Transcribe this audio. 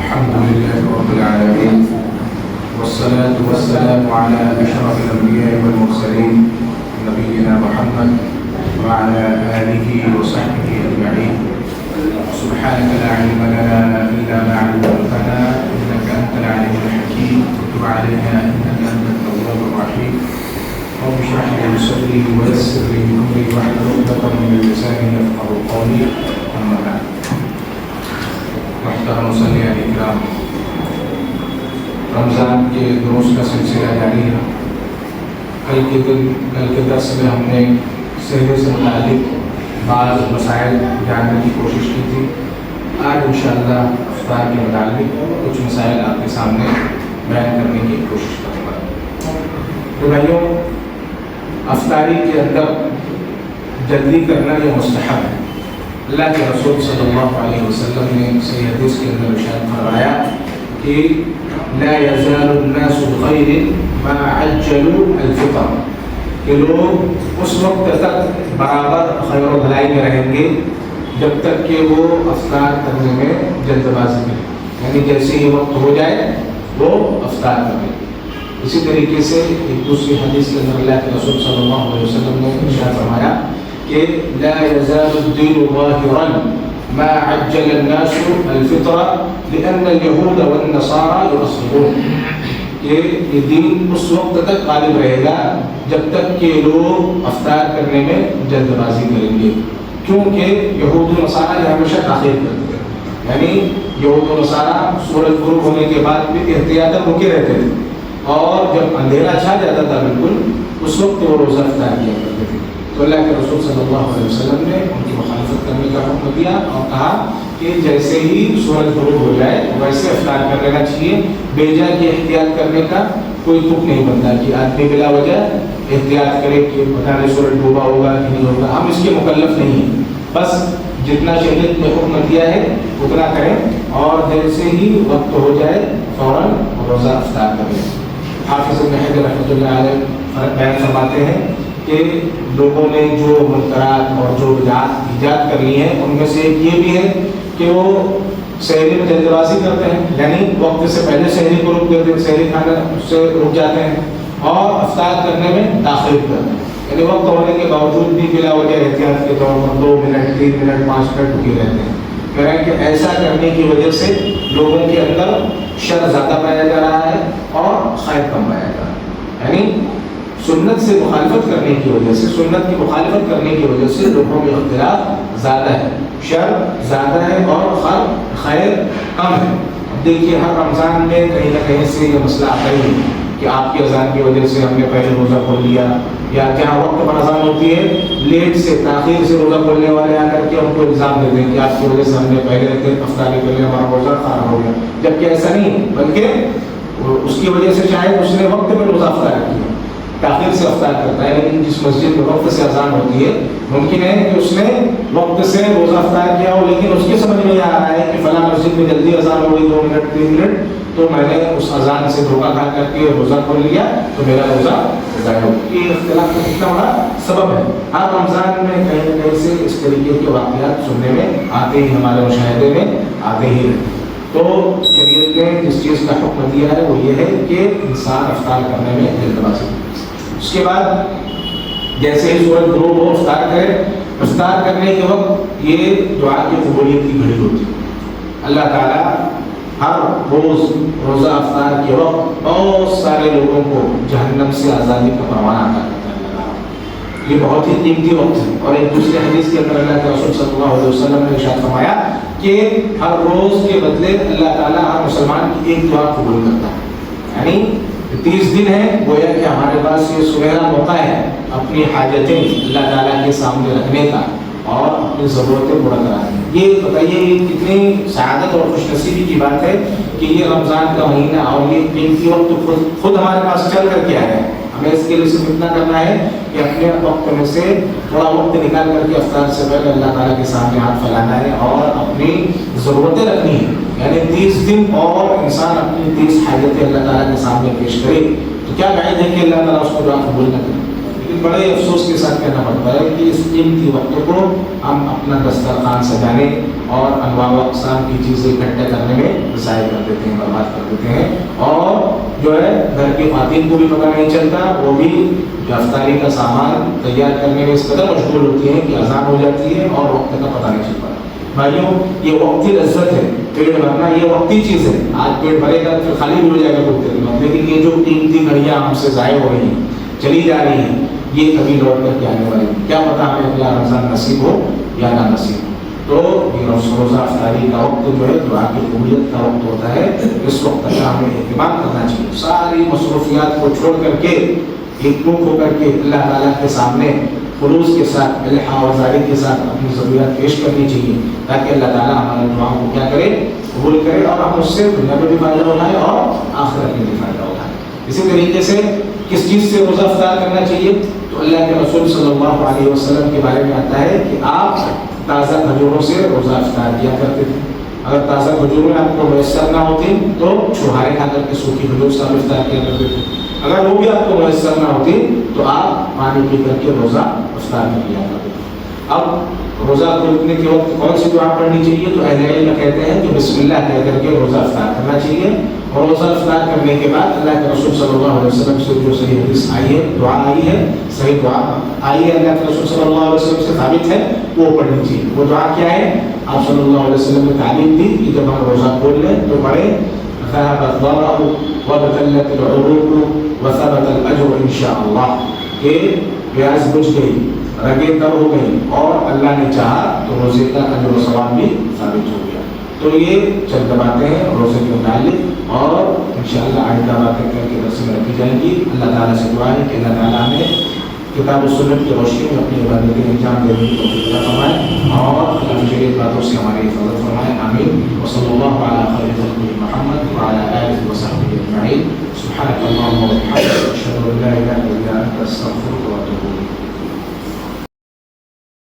الحمد لله رب العالمين والصلاة والسلام على أشرف الأنبياء والمرسلين نبينا محمد وعلى آله وصحبه أجمعين. سبحانك لا علم لنا إلا ما علمتنا إنك أنت العليم الحكيم. وتب علينا إنك أنت التواب الرحيم. رب اشرح لي صدري ويسر لي أمري واحلل عقدة من لساني يفقهوا قولي. أما بعد. محترم مصلین اکرام، رمضان کے دروس کا سلسلہ جاری ہے۔ کل کے درس میں ہم نے سحری سے متعلق بعض مسائل جاننے کی کوشش کی تھی۔ آج انشاءاللہ افطار کے متعلق کچھ مسائل آپ کے سامنے بیان کرنے کی کوشش کروں گا۔ تو بھائیوں، افطاری کے اندر جلدی کرنا یہ مستحب ہے۔ اللہ کے رسول صلی اللہ علیہ وسلم نے صحیح حدیث کے اندر ارشاد فرمایا کہ لا يزال الناس بخير ما عجلوا الفطر، کہ لوگ اس وقت تک برابر خیر و بھلائی میں رہیں گے جب تک کہ وہ افطار کرنے میں جلد بازی کریں، یعنی جیسے ہی وقت ہو جائے وہ افطار کریں۔ اسی طریقے سے ایک دوسری حدیث کے اندر اللہ کے رسول صلی اللہ علیہ وسلم نے ارشاد فرمایا کہ لا يزال الدين ظاهرا ما عجل الناس الفطر لأن اليهود والنصارى يؤصلون، کہ یہ دین اس وقت تک غالب رہے گا جب تک کہ لوگ افطار کرنے میں جلد بازی کریں گے، کیونکہ یہود و نصارہ یہ ہمیشہ تاخیر کرتے ہیں، یعنی یہود و نصارہ سورج غروب ہونے کے بعد بھی احتیاطاً رکے رہتے تھے، اور جب اندھیرا چھا جاتا تھا بالکل اس وقت وہ روزہ افطار کیا کرتے تھے۔ تو اللہ کے رسول صلی اللہ علیہ وسلم نے ان کی مخالفت کرنے کا حکم دیا اور کہا کہ جیسے ہی سورج غروب ہو جائے ویسے افطار کر لینا چاہیے۔ بیجا کی احتیاط کرنے کا کوئی حکم نہیں بنتا کہ آدمی بلا وجہ احتیاط کرے کہ پتہ نہیں سورج ڈوبا ہوگا کہ نہیں ہوگا، ہم اس کے مکلف نہیں ہیں، بس جتنا شریعت نے حکم دیا ہے اتنا کریں، اور جیسے ہی وقت ہو جائے فوراً روزہ افطار کریں۔ حافظ ابن حجر رحمۃ اللہ علیہ بیان فرماتے ہیں کہ لوگوں نے جو منکرات اور جو بدعات ایجاد کر لی ہیں ان میں سے ایک یہ بھی ہے کہ وہ سحری میں جلد بازی کرتے ہیں، یعنی وقت سے پہلے سحری کو رک دیتے ہیں، سحری کھانے سے رک جاتے ہیں اور افطار کرنے میں تاخیر کرتے ہیں، یعنی وقت ہونے کے باوجود بھی بلا وجہ احتیاط کے طور پر 2 منٹ 3 منٹ 5 منٹ رکے رہتے ہیں۔ کہہ رہے ہیں کہ ایسا کرنے کی وجہ سے لوگوں کے اندر شر زیادہ پایا جا رہا ہے اور خیر کم پایا جا رہا ہے، یعنی سنت سے مخالفت کرنے کی وجہ سے، سنت کی مخالفت کرنے کی وجہ سے لوگوں میں اختلاف زیادہ ہے، شر زیادہ ہے اور خیر کم ہے۔ اب دیکھیے ہر رمضان میں کہیں نہ کہیں سے یہ مسئلہ آتا ہی ہے کہ آپ کی اذان کی وجہ سے ہم نے پہلے روزہ کھول لیا، یا جہاں وقت پر اذان ہوتی ہے لیٹ سے تاخیر سے روزہ کھولنے والے آ کر کے ہم کو الزام دے دیں کہ آپ کی وجہ سے ہم نے پہلے رکھتے افطاری کر لیا، ہمارا روزہ خراب ہو گیا، جبکہ ایسا نہیں، بلکہ اس کی وجہ سے شاید اس نے وقت میں روزہ افطار کیا، تاخیر سے افطار کرتا ہے، لیکن جس مسجد میں وقت سے اذان ہوتی ہے ممکن ہے کہ اس نے وقت سے روزہ افطار کیا ہو، لیکن اس کی سمجھ میں یہ آ رہا ہے کہ فلاں مسجد میں جلدی اذان ہو گئی 2 منٹ 3 منٹ، تو میں نے اس اذان سے دھوکہ کھا کر کے روزہ کھول لیا تو میرا روزہ ضائع ہو گیا۔ یہ اختلاف کا کتنا بڑا سبب ہے۔ ہر رمضان میں کہیں نہ کہیں سے اس طریقے کے واقعات سننے میں آتے ہی، ہمارے مشاہدے میں آتے ہی ہیں۔ تو شریعت نے جس چیز کا حکم دیا ہے وہ یہ ہے کہ انسان افطار کرنے میں جلد بازی کرے۔ اس کے بعد جیسے ہی سورج غروب ہو افطار کرے، افطار کرنے کے وقت یہ دعا کی قبولیت کی گھڑی ہوتی ہے۔ اللہ تعالیٰ ہر روز روزہ افطار کے وقت بہت سارے لوگوں کو جہنم سے آزادی کا پروانہ عطا کرتا ہے۔ یہ بہت ہی قیمتی وقت ہے، اور ایک دوسرے حدیث کے اندر اللہ کے رسول صلی اللہ علیہ وسلم نے ارشاد فرمایا کہ ہر روز کے بدلے اللہ تعالیٰ ہر مسلمان کی ایک دعا قبول کرتا ہے، یعنی 30 دن ہے، گویا کہ ہمارے پاس یہ سنہرا موقع ہے اپنی حاجتیں اللہ تعالیٰ کے سامنے رکھنے کا اور اپنی ضرورتیں پورا کرانے کی۔ یہ بتائیے یہ کتنی سعادت اور خوش نصیبی کی بات ہے کہ یہ رمضان کا مہینہ اور یہ قیمتی وقت خود ہمارے پاس چل کر کے آیا ہے۔ ہمیں اس کے لیے صرف اتنا کرنا ہے کہ اپنے وقت میں سے تھوڑا وقت نکال کر کے افطار سے پہلے اللہ تعالیٰ کے سامنے ہاتھ پھیلانا ہے اور اپنی ضرورتیں رکھنی ہیں، یعنی 30 دن اور انسان اپنی 30 حاجتیں اللہ تعالیٰ کے سامنے پیش کرے تو کیا قائد ہے کہ اللہ تعالیٰ اس کو دعا قبول نہ کرے۔ لیکن بڑے افسوس کے ساتھ کہنا پڑتا ہے کہ اس قیمتی وقت کو ہم اپنا دسترخوان سجانے اور انواع و اقسام کی چیزیں اکٹھے کرنے میں ضائع کر دیتے ہیں، برباد کر دیتے ہیں، اور جو ہے گھر کی خواتین کو بھی پتہ نہیں چلتا، وہ بھی جو افطاری کا سامان تیار کرنے میں اس قدر مشغول ہوتی ہیں کہ اذان ہو جاتی ہے اور وقت کا پتہ نہیں چل پاتا۔ بھائیوں، یہ وقتی لذت ہے، پیٹ بھرنا یہ وقتی چیز ہے، آج پیٹ بھرے گا پھر خالی بھی ہو جائے گا کچھ دیر میں، لیکن یہ جو قیمتی گھڑیاں ہم سے ضائع ہو رہی ہیں، چلی جا رہی ہیں، یہ کبھی لوٹ کر کے آنے والی، کیا پتہ ہمیں اگلا رمضان نصیب ہو یا نہ نصیب ہو۔ تو یہ روزہ افطاری کا وقت جو ہے دعا کی قبولیت کا وقت ہوتا ہے، اس وقت کا ہمیں اہتمام کرنا چاہیے، ساری مصروفیات کو چھوڑ کر کے ایک منہ ہو کر کے اللہ تعالیٰ کے سامنے خلوص کے ساتھ الحا وزاری کے ساتھ اپنی ضروریات پیش کرنی چاہیے، تاکہ اللہ تعالیٰ ہمارے دعاؤں کو کیا کرے، قبول کرے، اور ہم اس سے دنیا میں بھی فائدہ اٹھائیں اور آخرت میں بھی فائدہ اٹھائیں۔ اسی طریقے سے کس چیز سے روزہ افطار کرنا چاہیے؟ تو اللہ کے رسول صلی اللہ علیہ وسلم کے بارے میں آتا ہے کہ آپ تازہ کھجوروں سے روزہ افطار کیا کرتے تھے، اگر تازہ کھجوریں آپ کو میسر نہ ہوتی تو چھوہارے کھا کر کے سوکھی کھجور سے آپ افطار کیا کرتے تھے، اگر وہ بھی آپ کو میسر نہ ہوتی تو آپ پانی پی کر کے روزہ افطار کر لیا کرتے تھے۔ اب روزہ کھولنے کے وقت کون سی دعا پڑھنی چاہیے؟ تو اہل علم کہتے ہیں کہ بسم اللہ کہہ کر کے روزہ افطار کرنا چاہیے، اور روزہ افطار کرنے کے بعد اللہ کے رسول صلی اللہ علیہ وسلم سے جو صحیح حدیث آئی ہے، دعا آئی ہے، صحیح دعا آئی ہے اللہ کے رسول صلی اللہ علیہ وسلم سے ثابت ہے، وہ پڑھنی چاہیے۔ وہ دعا کیا ہے؟ آپ صلی اللہ علیہ وسلم نے تعلیم دی کہ جب ہم روزہ کھول لیں تو پڑھیں ذهب الضرر وابتلت العروق وثبت الاجر ان شاء اللہ، کہ پیاس بجھ گئی، رگیں تر ہو گئی، اور اللہ نے چاہا تو روزے کا اجر و ثواب بھی ثابت ہو گیا۔ تو یہ چند باتیں ہیں روزے کے متعلق، اور انشاءاللہ آئندہ باتیں کر کے درس میں رکھی جائیں گی۔ اللہ تعالیٰ سے دعا ہے کہ اللہ تعالیٰ ہمیں کتاب و سنت کی روشنی میں اپنی عبادتیں انجام دینے کی توفیق عطا فرمائے، اور خلاف شریعت باتوں سے ہماری حفاظت فرمائے، آمین۔ وصلی اللہ علی خیر خلقہ محمد وعلی آلہ وصحبہ اجمعین۔ سبحانک اللہم وبحمدک، اشہد ان لا الہ الا انت، استغفرک واتوب الیک۔